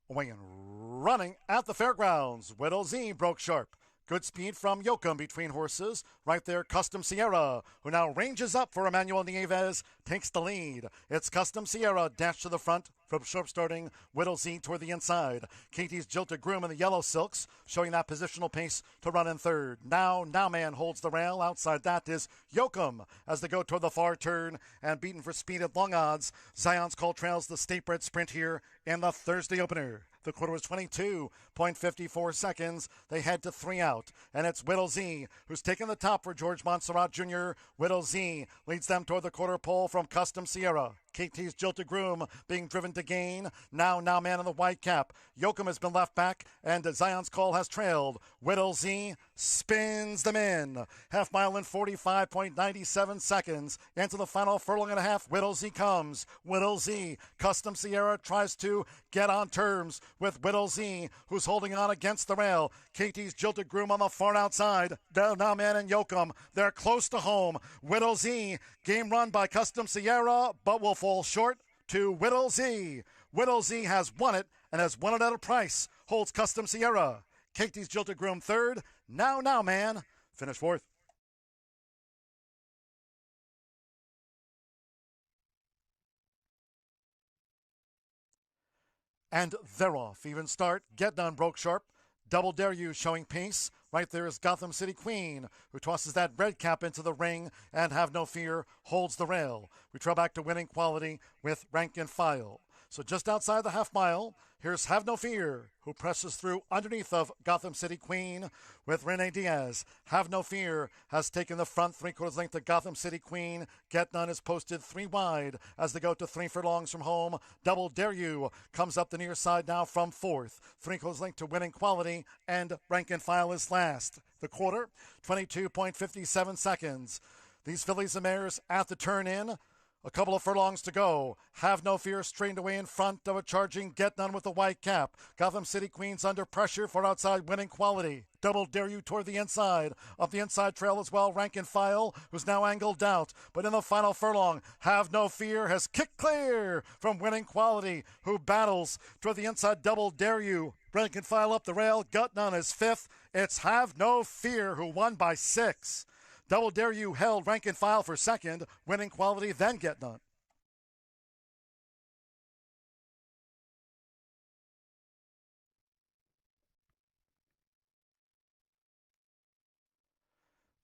Away and running at the fairgrounds. Whittle Z broke sharp. Good speed from Yoakum between horses. Right there, Custom Sierra, who now ranges up for Emmanuel Nieves, takes the lead. It's Custom Sierra dash to the front from sharp starting Whittle Z toward the inside. Katie's Jilted Groom in the yellow silks, showing that positional pace to run in third. Now Man holds the rail. Outside that is Yoakum as they go toward the far turn and beaten for speed at long odds. Zion's Call trails the State Bred Sprint here in the Thursday opener. The quarter was 22.54 seconds. They head to 3 out. And it's Whittle Z who's taken the top for George Montserrat Jr. Whittle Z leads them toward the quarter pole from Custom Sierra. KT's Jilted Groom being driven to gain. Now Man in the white cap. Yoakum has been left back, and Zion's Call has trailed. Whittle Z spins them in. Half mile in 45.97 seconds. Into the final furlong and a half. Whittle Z comes. Whittle Z. Custom Sierra tries to get on terms with Whittle Z, who's holding on against the rail. KT's Jilted Groom on the far outside. Now Man and Yoakum. They're close to home. Whittle Z. Game run by Custom Sierra, but will fall short to Whittle Z. Whittle Z has won it and has won it at a price. Holds Custom Sierra. KT's Jilted Groom third. Now Man finished fourth. And they're off. Even start. Get Done broke sharp. Double Dare You showing pace. Right there is Gotham City Queen, who tosses that red cap into the ring and Have No Fear holds the rail. We trail back to Winning Quality with Rank and File. So just outside the half mile, here's Have No Fear, who presses through underneath of Gotham City Queen with Renee Diaz. Have No Fear has taken the front 3/4 length to Gotham City Queen. Get None is posted 3 wide as they go to 3 furlongs from home. Double Dare You comes up the near side now from 4th. 3/4 length to Winning Quality, and Rank and File is last. The quarter, 22.57 seconds. These fillies and mares at the turn in. A couple of furlongs to go. Have No Fear strained away in front of a charging Get None with the white cap. Gotham City Queen's under pressure for outside Winning Quality. Double Dare You toward the inside. Up the inside trail as well, Rank and File, who's now angled out. But in the final furlong, Have No Fear has kicked clear from Winning Quality, who battles toward the inside. Double Dare You. Rank and File up the rail. Get None is 5th. It's Have No Fear who won by 6. Double Dare You held Rank and File for second. Winning Quality, then Get None.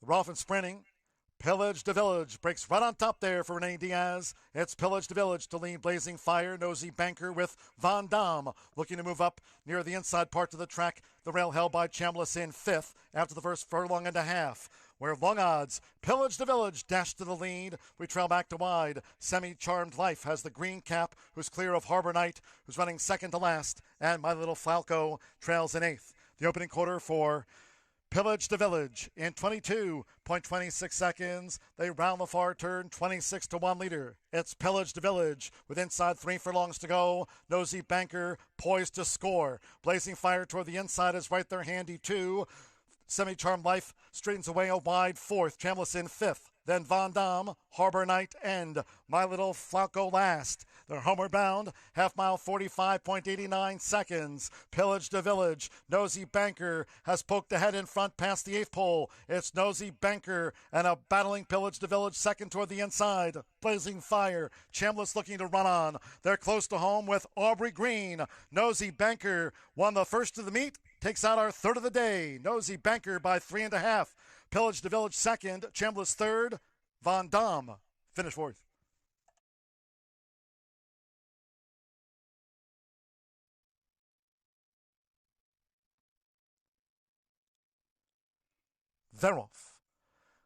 They're off and sprinting. Pillage to Village breaks right on top there for Renee Diaz. It's Pillage to Village to lead Blazing Fire. Nosy Banker with Von Damme looking to move up near the inside part of the track. The rail held by Chambliss in 5th after the first furlong and a half, where long odds Pillage to Village dash to the lead. We trail back to wide. Semi-Charmed Life has the green cap, who's clear of Harbor Knight, who's running second to last, and My Little Falco trails in 8th. The opening quarter for Pillage to Village in 22.26 seconds. They round the far turn, 26 to 1 leader. It's Pillage to Village with inside 3 furlongs to go. Nosy Banker poised to score. Blazing Fire toward the inside is right there handy too. Semi-Charmed Life straightens away a wide 4th. Chambliss in 5th. Then Von Damme, Harbor Knight, and My Little Falco last. They're homeward bound, half mile 45.89 seconds. Pillage to Village. Nosy Banker has poked ahead in front past the 8th pole. It's Nosy Banker and a battling Pillage to Village second toward the inside. Blazing Fire. Chambliss looking to run on. They're close to home with Aubrey Green. Nosy Banker won the first of the meet. Takes out our third of the day. Nosy Banker by 3.5. Pillage to Village second. Chambliss third. Von Damme finished fourth. They're off.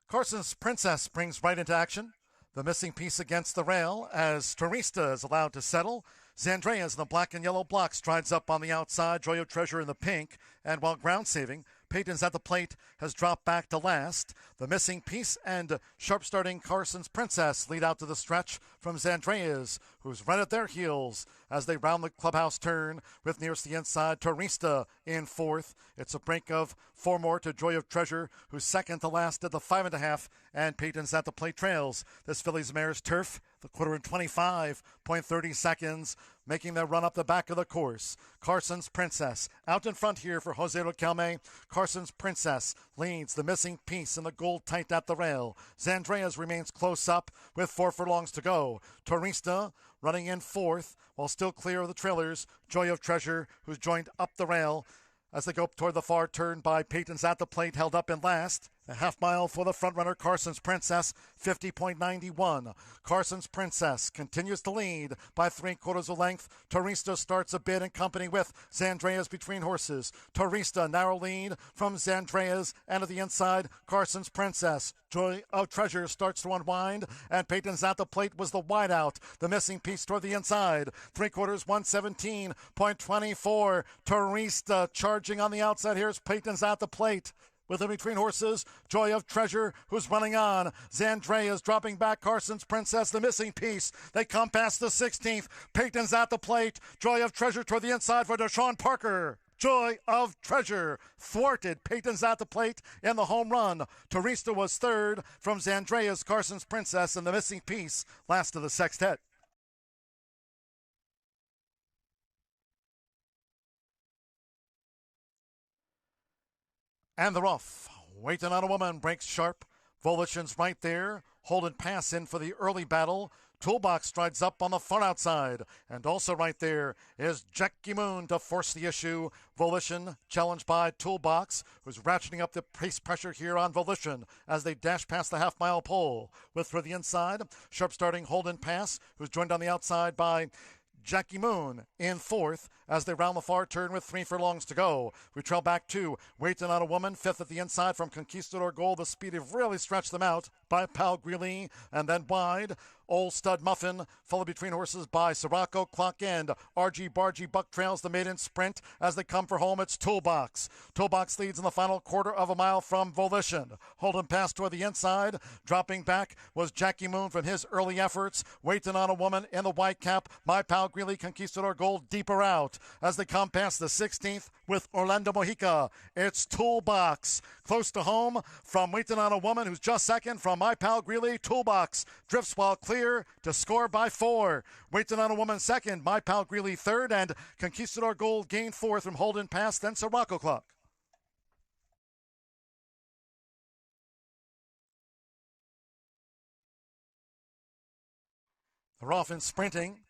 Carson's Princess brings right into action. The missing piece against the rail as Turista is allowed to settle. Zandreas in the black and yellow block strides up on the outside. Joyo Treasure in the pink. And while ground saving, Peyton's at the plate has dropped back to last. The missing piece and sharp starting Carson's Princess lead out to the stretch from Zandreas, who's right at their heels. as they round the clubhouse turn with nearest the inside Turista in fourth. It's a break of 4 more to Joy of Treasure, who's second to last at the 5.5, and Peyton's at the plate trails. This filly's mare's Turf, the quarter in 25.30 seconds, making their run up the back of the course. Carson's Princess out in front here for Jose Riquelme. Carson's Princess leads the missing piece in the gold tight at the rail. Zandreas remains close up with 4 furlongs to go. Turista running in fourth while still clear of the trailers. Joy of Treasure, who's joined up the rail as they go toward the far turn by Peyton's at the plate, held up in last. A half mile for the front runner, Carson's Princess, 50.91. Carson's Princess continues to lead by 3/4 of length. Turista starts a bid in company with Zandreas between horses. Turista, narrow lead from Zandreas, and to the inside, Carson's Princess. Joy of Treasure starts to unwind, and Peyton's at the plate was the wideout. The missing piece toward the inside. 3/4, 117.24. Turista charging on the outside. Here's Peyton's at the plate. With in between horses, Joy of Treasure, who's running on. Zandreas dropping back. Carson's Princess, the missing piece. They come past the 16th. Peyton's at the plate. Joy of Treasure toward the inside for Deshaun Parker. Joy of Treasure thwarted Peyton's at the plate in the home run. Turista was third from Zandreas. Carson's Princess, and the missing piece last of the sextet. And they're off. Waiting on a Woman breaks sharp. Volition's right there. Holden Pass in for the early battle. Toolbox strides up on the far outside. And also right there is Jackie Moon to force the issue. Volition challenged by Toolbox, who's ratcheting up the pace pressure here on Volition as they dash past the half-mile pole. With through the inside, sharp starting Holden Pass, who's joined on the outside by Jackie Moon in fourth as they round the far turn with 3 furlongs to go. We trail back 2. Waiting on a Woman, fifth at the inside from Conquistador Gold. The speed have really stretched them out by Pal Greeley, and then wide. Old Stud Muffin, followed between horses by Sirocco. Clock end. RG Bargy Buck trails the maiden sprint as they come for home. It's Toolbox. Toolbox leads in the final 1/4 mile from Volition. Holden Pass toward the inside. Dropping back was Jackie Moon from his early efforts. Waiting on a Woman in the white cap. My Pal Greeley, Conquistador Gold deeper out as they come past the 16th with Orlando Mojica. It's Toolbox. Close to home from Waiting on a Woman, who's just second from My Pal Greeley. Toolbox drifts while clear to score by 4. Waiting on a Woman second, My Pal Greeley third, and Conquistador Gold gained fourth from Holden Pass, then Sirocco Clock. They're off in sprinting.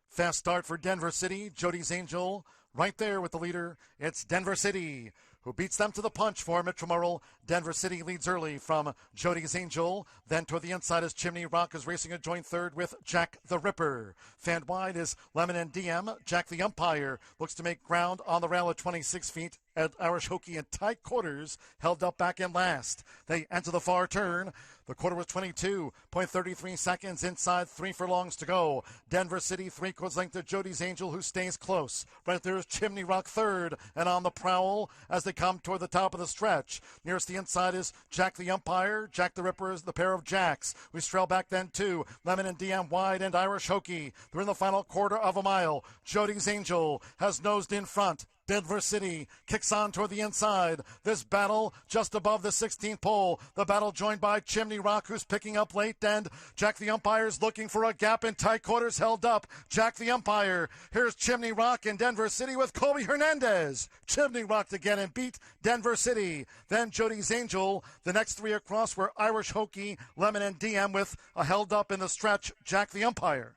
Fast start for Denver City. Jody's Angel right there with the leader. It's Denver City, who beats them to the punch for Mitchell. Denver City leads early from Jody's Angel. Then toward the inside is Chimney Rock, is racing a joint third with Jack the Ripper. Fan wide is Lemon and DM. Jack the Umpire looks to make ground on the rail at 26 feet. At Irish Hokey in tight quarters, held up back in last. They enter the far turn. The quarter was 22.33 seconds. Inside 3 furlongs to go. Denver City 3/4 length to Jody's Angel, who stays close. Right there is Chimney Rock third, and on the prowl as they come toward the top of the stretch. Nearest the inside is Jack the Umpire. Jack the Ripper is the pair of Jacks. We trail back then too. Lemon and DM wide, and Irish Hokey. They're in the final 1/4 mile. Jody's Angel has nosed in front. Denver City kicks on toward the inside. This battle just above the 16th pole. The battle joined by Chimney Rock, who's picking up late, and Jack the Umpire's looking for a gap in tight quarters, held up. Jack the Umpire. Here's Chimney Rock in Denver City with Colby Hernandez. Chimney Rock to get and beat Denver City. Then Jody's Angel. The next 3 across were Irish Hokey, Lemon, and DM with a held up in the stretch, Jack the Umpire.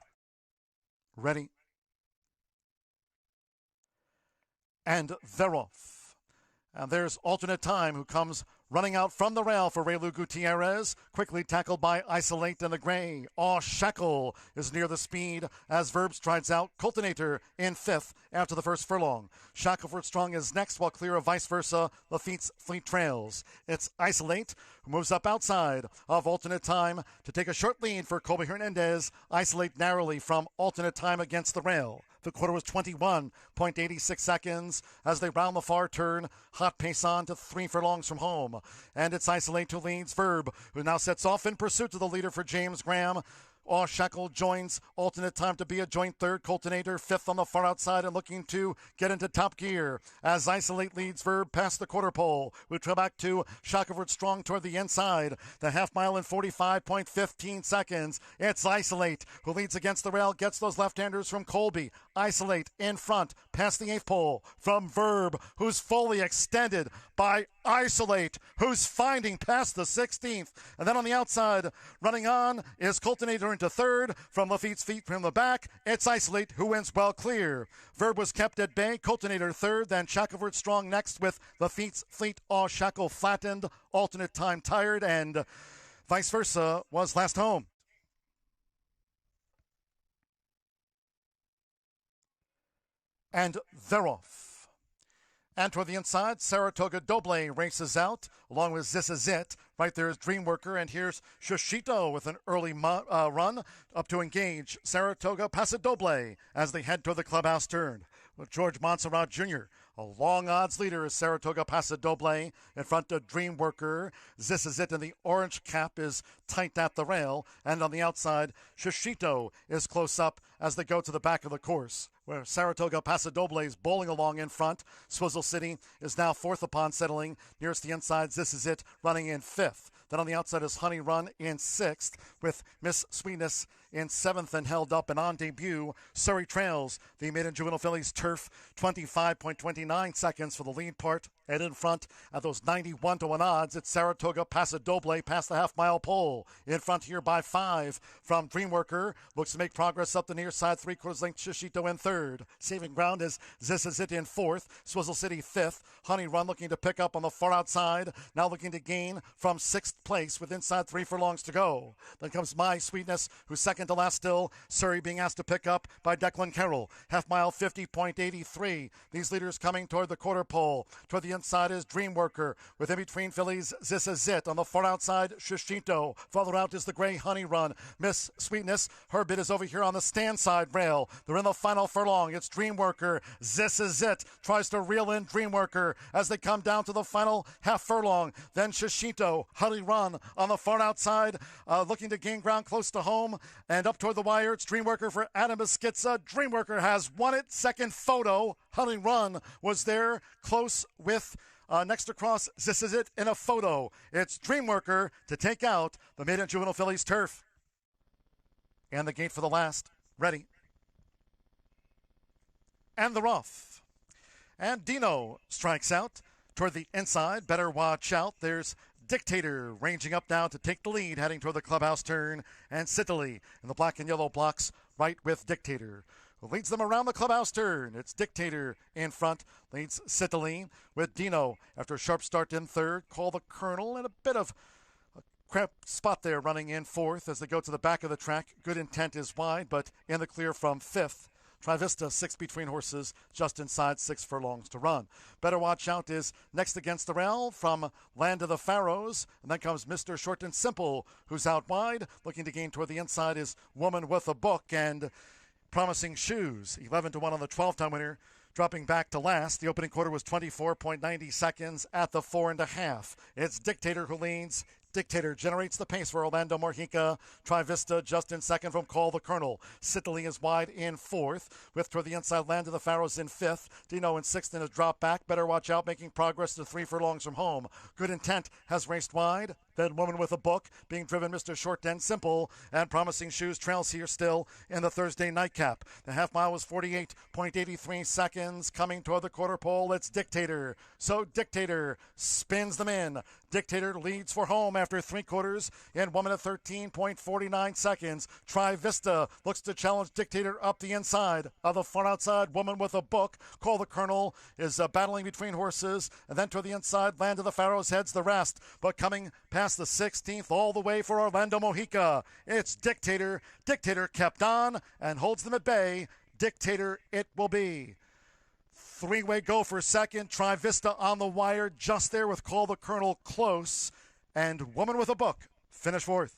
Ready. And they're off. And there's Alternate Time, who comes running out from the rail for Raylu Gutierrez, quickly tackled by Isolate in the gray. Aw Shackle is near the speed as Verb strides out. Coltonator in 5th after the first furlong. Shackelford Strong is next, while clear of Vice Versa, Lafitte's Fleet trails. It's Isolate who moves up outside of Alternate Time to take a short lead for Colby Hernandez. Isolate narrowly from Alternate Time against the rail. The quarter was 21.86 seconds as they round the far turn. Hot pace on to 3 furlongs from home. And it's Isolate who leads Verb, who now sets off in pursuit of the leader for James Graham. Shackle joins. Alternate time to be a joint third. Coltonator fifth on the far outside and looking to get into top gear. As Isolate leads Verb past the quarter pole. We trail back to Shackelford Strong toward the inside. The half mile in 45.15 seconds. It's Isolate who leads against the rail. Gets those left-handers from Colby. Isolate in front past the eighth pole from Verb, who's fully extended by Isolate, who's finding past the 16th. And then on the outside, running on, is Coltonator into third. From Lafitte's feet from the back, it's Isolate who wins well clear. Verb was kept at bay. Coltonator third, then Shackelford Strong next with Lafitte's Fleet Shackle flattened. Alternate time tired, and vice versa was last home. And they're off. And toward the inside, Saratoga Doble races out, along with This Is It. Right there is Dreamworker, and here's Shoshito with an early run up to engage Saratoga Pasodoble as they head toward the clubhouse turn. With George Montserrat Jr., a long odds leader is Saratoga Pasodoble in front of Dreamworker. This Is It, and the orange cap is tight at the rail. And on the outside, Shoshito is close up as they go to the back of the course, where Saratoga Pasodoble is bowling along in front. Swizzle City is now fourth upon settling. Nearest the inside, This Is It running in fifth. Then on the outside is Honey Run in sixth, with Miss Sweetness in seventh and held up. And on debut, Surrey trails the maiden juvenile fillies Turf, 25.29 seconds for the lead part. And in front at those 91-1 odds, it's Saratoga Pasodoble past the half-mile pole. In front here by 5 from Dreamworker. Looks to make progress up the near side, three-quarters length. Shoshito in third. Saving ground is This Is It in fourth. Swizzle City fifth. Honey Run looking to pick up on the far outside. Now looking to gain from sixth place with inside 3 furlongs to go. Then comes My Sweetness, who's second to last still. Surrey being asked to pick up by Declan Carroll. Half-mile 50.83. These leaders coming toward the quarter pole. Toward the inside is Dreamworker, with in between fillies This Is It. On the far outside, Shoshito. Farther out is the gray Honey Run. Miss Sweetness, her bid is over here on the stand side rail. They're in the final furlong. It's Dreamworker. This Is It tries to reel in Dreamworker as they come down to the final half furlong. Then Shoshito, Honey Run on the far outside, looking to gain ground close to home and up toward the wire. It's Dreamworker for Adam Beschizza. Dreamworker has won it. Second photo. Honey Run was there close with next across This Is It in a photo. It's Dreamworker to take out the maiden juvenile fillies Turf. And the gate for the last. Ready. And they're off. And Dino strikes out toward the inside. Better watch out. There's Dictator ranging up now to take the lead, heading toward the clubhouse turn. And Sitaly in the black and yellow blocks right with Dictator, who leads them around the clubhouse turn. It's Dictator in front, leads Sitaly with Dino after a sharp start in third. Call the Colonel, and a bit of a crap spot there running in fourth as they go to the back of the track. Good Intent is wide, but in the clear from fifth. Trivista, 6 between horses, just inside 6 furlongs to run. Better Watch Out is next against the rail from Land of the Pharaohs. And then comes Mr. Short and Simple, who's out wide. Looking to gain toward the inside is Woman with a Book and Promising Shoes. 11-1 on the 12-time winner, dropping back to last. The opening quarter was 24.90 seconds at the 4.5. It's Dictator who leads. Dictator generates the pace for Orlando Mojica. Trivista just in second from Call the Colonel. Sitaly is wide in fourth, with toward the inside Land of the Pharaohs in fifth. Dino in sixth in his drop back. Better Watch Out making progress to 3 furlongs from home. Good Intent has raced wide. Then Woman with a Book being driven Mr. Short and Simple, and Promising Shoes trails here still in the Thursday nightcap. The half mile was 48.83 seconds. Coming toward the quarter pole, it's Dictator. So Dictator spins them in. Dictator leads for home after 3/4 in 1 minute 13.49 seconds. Trivista looks to challenge Dictator up the inside of the far outside. Woman with a Book. Call the Colonel is battling between horses, and then toward the inside, Land of the Pharaohs heads the rest, but coming past the 16th all the way for Orlando Mojica. It's Dictator. Dictator kept on and holds them at bay. Dictator it will be. 3-way go for second. Trivista on the wire just there with Call the Colonel close. And Woman with a Book finish fourth.